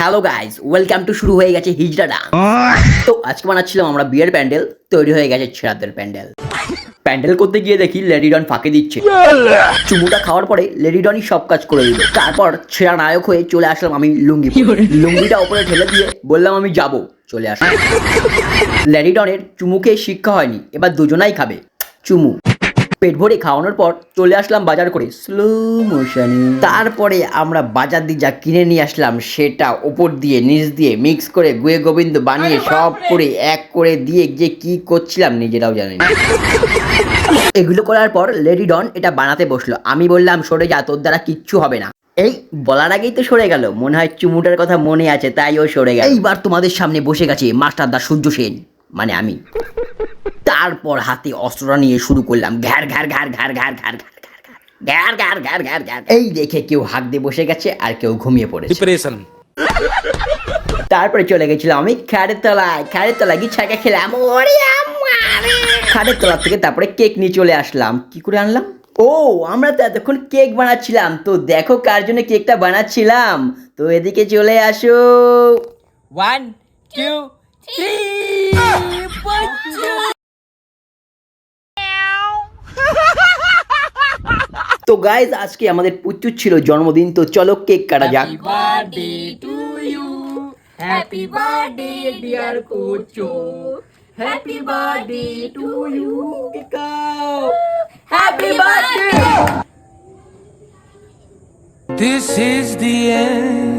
Hello guys, welcome to শুরু হয়ে গেছে হিজড়া ডান্স। তো আজকে বানাচ্ছিলাম আমরা বিয়ের প্যান্ডেল, তৈরি হয়ে গেছে ছেঁড়াদের প্যান্ডেল। প্যান্ডেল করতে গিয়ে দেখি লেডি ডন ফাঁকে দিচ্ছে। চুমুটা খাওয়ার পরে লেডি ডনই সব কাজ করে দিল। তারপর ছেঁড়া নায়ক হয়ে চলে আসলাম আমি লুঙ্গি পরে। লুঙ্গিটা ওপরে ঠেলে দিয়ে বললাম আমি যাব, চলে আসলাম। লেডি ডনের চুমুকে শিক্ষা হয়নি, এবার দুজনাই খাবে চুমু। পেট ভরে খাওয়ানোর পর চলে আসলাম বাজার করে স্লো মোশনে। তারপরে আমরা বাজার দিয়ে যা কিনে নিয়ে আসলাম সেটা ওপর দিয়ে নিচ দিয়ে মিক্স করে গুয়ে গোবিন্দ বানিয়ে সব করে এক করে দিয়ে যে কি করছিলাম নিজেরাও জানি না। এগুলো করার পর লেডি ডন এটা বানাতে বসলো। আমি বললাম সরে যা, তোর দ্বারা কিচ্ছু হবে না। এই বলার আগেই তো সরে গেল, মনে হয় চুমুটার কথা মনে আছে তাই ও সরে গেল। এইবার তোমাদের সামনে বসে গেছে মাস্টার দা সূর্য সেন, মানে আমি। তারপর হাতে অস্ত্রটা নিয়ে শুরু করলাম ঘ্যার ঘ্যার ঘ্যার ঘ্যার ঘ্যার ঘ্যার ঘ্যার ঘ্যার ঘ্যার ঘ্যার ঘ্যার ঘ্যার। এই দেখে কেউ হাঁক দিয়ে বসে গেছে আর কেউ ঘুমিয়ে পড়েছে। তারপরে চলে গেছিলাম আমি খাটের তলায় গিয়ে ছাকা খেলাম। খাটের তলা থেকে তারপরে কেক নিয়ে চলে আসলাম। কি করে আনলাম? ও, আমরা তো এতক্ষণ কেক বানাচ্ছিলাম। তো দেখো কার জন্য কেকটা বানাচ্ছিলাম। তো এদিকে চলে আসো। 1, 2, 3. তো গাইজ আজকে আমাদের পুচুর ছিল জন্মদিন, তো চলো কেক কাটা যাক। Happy birthday to you. Happy birthday, dear Puchu. Happy birthday to you. Happy birthday. This is the end.